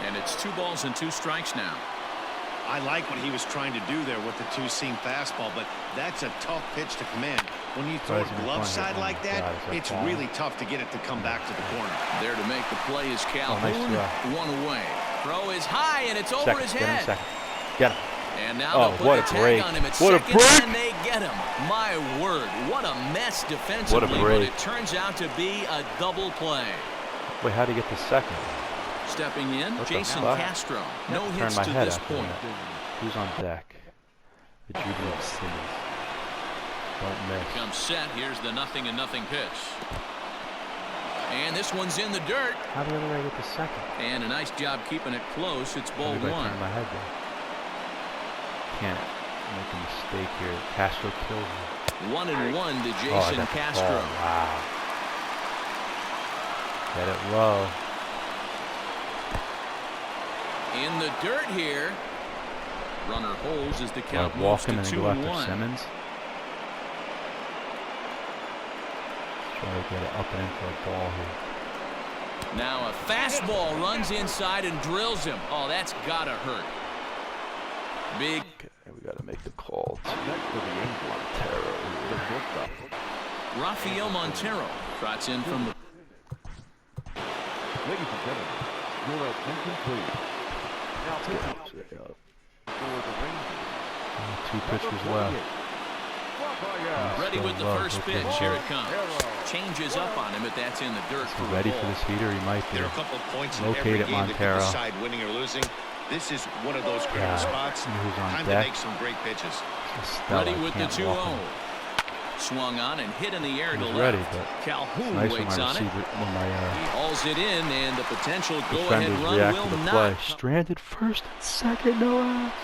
And it's 2 balls and 2 strikes now.
I like what he was trying to do there with the two-seam fastball, but that's a tough pitch to command. When you throw it glove side like that, it's really tough to get it to come back to the corner.
There to make the play is Calhoun. One away. Throw is high, and it's over his head.
Get him.
And now they'll put a tag on him at second, and they get him. My word, what a mess defensively, but it turns out to be a double play.
Wait, how'd he get to second?
Stepping in, Jason Castro. No hits to this point.
Who's on deck? The jubilant Simmons. Don't miss.
Comes set. Here's the 0-0 pitch. And this one's in the dirt.
How did I get to second?
And a nice job keeping it close. It's ball one.
Turn my head there. Can't make a mistake here. Castro kills me.
1-1 to Jason Castro.
Wow. Get it low.
In the dirt here. Runner holds as the count moves
walk
to
him and go after
2-1.
Simmons. Try to get it up and in for a ball here.
Now a fastball runs inside and drills him. Oh, that's gotta hurt. Big.
Okay, we gotta make the call.
Next to the
Montero.
Rafael Montero trots in from the.
Ladies and gentlemen, your attention please. Now pitching for the Rangers.
2 pitchers left.
Ready with the first pitch. Here it comes. Changes up on him, but that's in the dirt.
Ready for this heater? He might be.
There are a couple of points in
Locate
every
it,
game that
Montero.
can decide winning or losing. This is one of those critical spots. Time to make some great pitches.
Ready with the 2-0. Swung on and hit in the air to left.
Ready, but
Calhoun
nice
waits on it.
He
hauls it in, and the potential go-ahead run will not.
Play. Stranded first and second, no outs.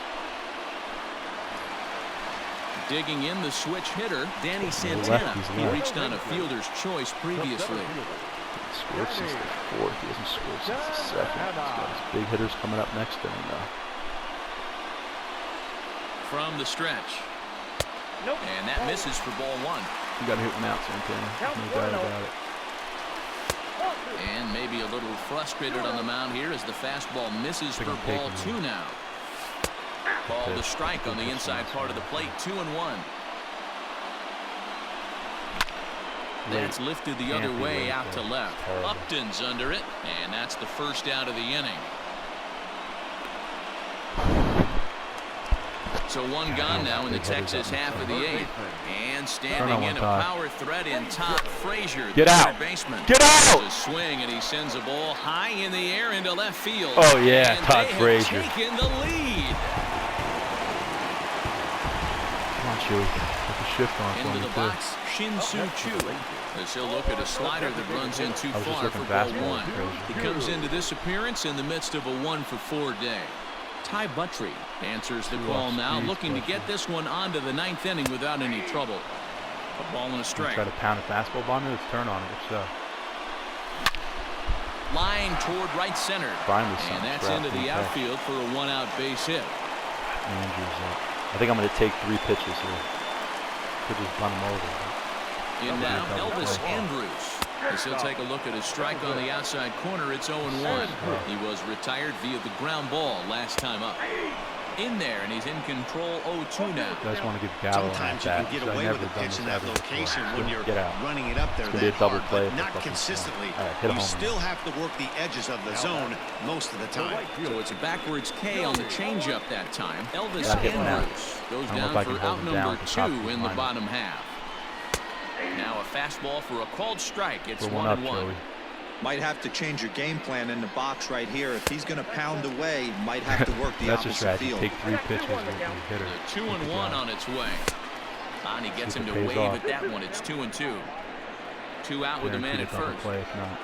Digging in the switch hitter, Danny Santana. He reached on a fielder's choice previously.
He scored since the 4th. He hasn't scored since the 2nd. He's got his big hitters coming up next to him, though.
From the stretch. Nope. And that misses for ball one.
You got to hit him out, Santana. No doubt about it.
And maybe a little frustrated on the mound here as the fastball misses for ball 2 now. Ball to strike on the inside part of the plate. 2-1. That's lifted the other way out to left. Upton's under it, and that's the first out of the inning. So one gone now in the Texas half of the 8th. And standing in a power threat in top, Frazier,
Get out.
Baseman.
Get out.
A swing, and he sends a ball high in the air into left field.
Oh, yeah,
and
Todd
they
Frazier.
have taken the lead.
Come on, Chewy. Put the shift on for
Into
me,
the
too.
box, Shin-Soo Choo. As he'll look at a slider that runs in too
I was just
far
looking
for ball
fastball,
1. He
Frazier.
comes into this appearance in the midst of a 1-for-4 day. Ty Buttrey answers the call now, looking to get this one onto the 9th inning without any trouble. A ball and a strike.
Try to pound a fastball bomb. Let's turn on it. What's
Line toward right center.
Finally,
and that's into the outfield for a 1-out base hit.
Andrews up. I think I'm going to take 3 pitches here. Could just run him over.
In now, Elvis Andrews. As he'll take a look at a strike on the outside corner, it's 0-1. He was retired via the ground ball last time up. In there, and he's in control 0-2 now.
You guys want to give Gallo
Sometimes you can get away with a pitch in that location when you're running it up there that hard, but not consistently. You still have to work the edges of the zone most of the time.
So it's a backwards K on the changeup that time. Elvis Andrews goes down for out number 2 in the bottom half. Now a fastball for a called strike. It's 1-1.
Might have to change your game plan in the box right here. If he's going to pound away, might have to work the opposite field.
Take 3 pitches with the hitter.
2-1 on its way. And he gets him to wave at that one. It's 2-2. 2 out with a man at first.
Play if not.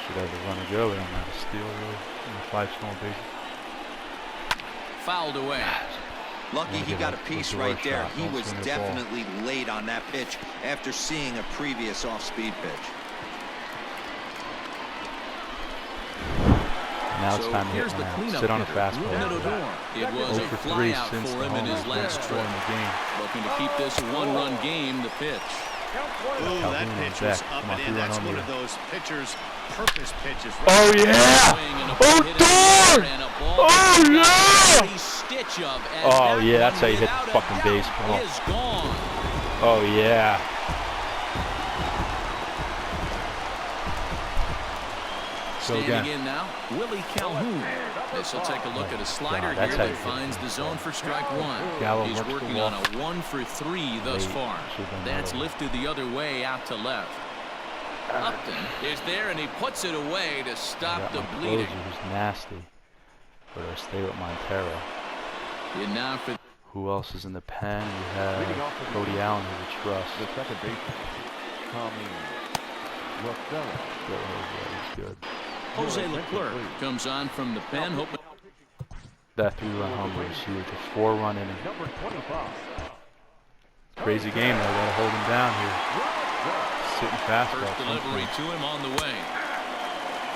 Should have a runner go. We don't have a steal really. 5 small bases.
Fouled away.
Lucky he got a piece right there. He was definitely late on that pitch after seeing a previous off-speed pitch.
Now it's time to hit one out. Sit on a fastball.
It was a fly out for him in his last trip. Looking to keep this a 1-run game. The pitch.
Ooh, that pitch was up and in. That's one of those pitchers' purpose pitches.
Oh, yeah! Oh, darn! Oh, yeah! Oh, yeah, that's how you hit the fucking baseball. Oh, yeah. So again.
In now, Willie Calhoun. This will take a look at a slider here that finds the zone for strike 1. He's working on a 1-for-3 thus far. That's lifted the other way out to left. Upton is there, and he puts it away to stop the bleeding.
Who's nasty. But I stay with Montero.
And now for
who else is in the pen? We have Cody Allen, who we trust.
The second baseman, Tommy Rockefeller.
He's good.
Jose Leclerc comes on from the pen.
That 3-run homer is huge. A 4-run inning. Crazy game though. Gotta hold him down here. Sitting fastball.
First delivery to him on the way.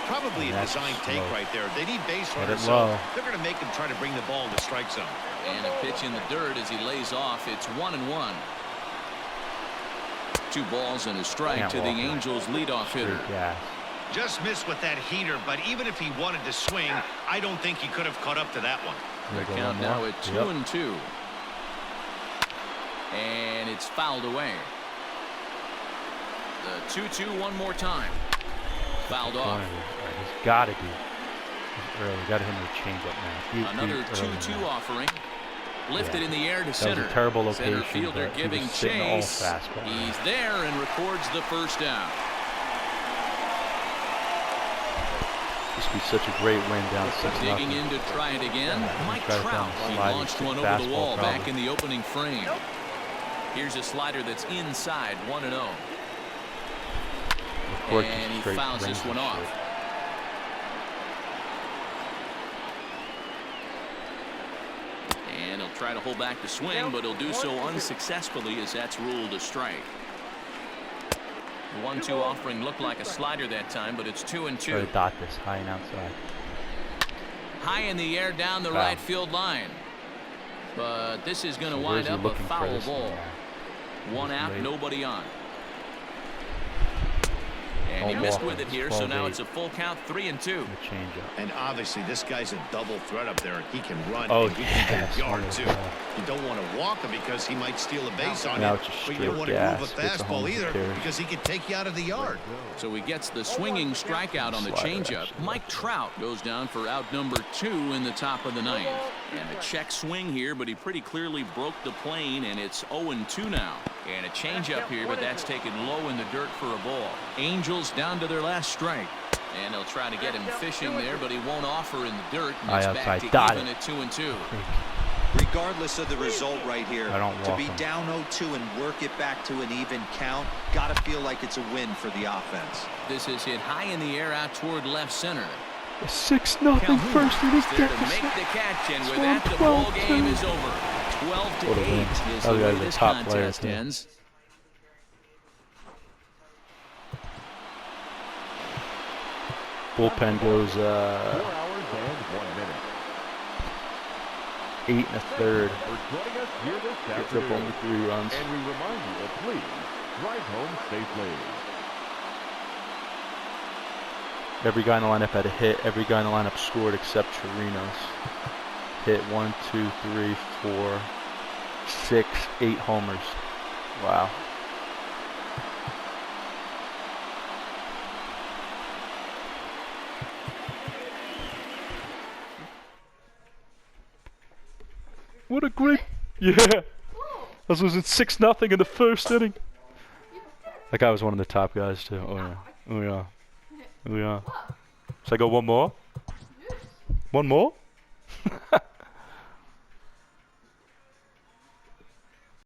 Probably a design take right there. They need base runners, so they're going to make him try to bring the ball in the strike zone.
And a pitch in the dirt as he lays off. It's 1-1. 2 balls and a strike to the Angels leadoff hitter.
Just missed with that heater, but even if he wanted to swing, I don't think he could have caught up to that one.
The count now at 2-2. And it's fouled away. The 2-2 one more time. Fouled off.
He's got to be. He's early. Got to hit him with a changeup now.
Another 2-2 offering. Lifted in the air to center.
That was a terrible location.
Center fielder giving chase. He's there and records the first down.
This would be such a great win down 6-0.
Digging in to try it again. Mike Trout. He launched one over the wall back in the opening frame. Here's a slider that's inside 1-0. And he fouls this one off. And he'll try to hold back the swing, but he'll do so unsuccessfully as that's ruled a strike. The 1-2 offering looked like a slider that time, but it's 2-2.
Try to dot this high and outside.
High in the air down the right field line. But this is going to wind up a foul ball. 1 out, nobody on. And he missed with it here, so now it's a full count, 3-2.
Change up.
And obviously, this guy's a double threat up there. He can run
Oh,
and he can
yes.
get a yard, too. You don't want to walk him because he might steal a base on
Now
you.
it's just
But you don't want to
straight
move a
gas. Gets a home
fastball either
carry.
because he can take you out of the yard.
So he gets the swinging strikeout on the
Slider,
changeup.
actually.
Mike Trout goes down for out number 2 in the top of the 9th. And a check swing here, but he pretty clearly broke the plane, and it's 0-2 now. And a changeup here, but that's taken low in the dirt for a ball. Angels down to their last strike. And they'll try to get him fishing there, but he won't offer in the dirt. And it's back to even at 2-2.
Regardless of the result right here,
I don't
to
walk
be
him.
down 0-2 and work it back to an even count, got to feel like it's a win for the offense.
This is hit high in the air out toward left center.
6-0
Calhoun
first inning
is there to
deficit.
make the catch, and with
It's
that, the ball
12-2.
game is over. 12-8
What a win.
is
Oh,
the
yeah,
way
he's a
this
top player,
contest
too.
ends.
Bullpen goes
4 hours and 1 minute.
8 1/3.
For joining us here this
Gives up
afternoon.
only 3 runs.
And we remind you to please drive home safely.
Every guy in the lineup had a hit. Every guy in the lineup scored except Chirinos. Hit 1, 2, 3, 4, 6, 8 homers. Wow. What a great, yeah. I was losing 6-0 in the first inning. That guy was one of the top guys too. Oh yeah. Oh yeah. Oh yeah. So I go one more? One more?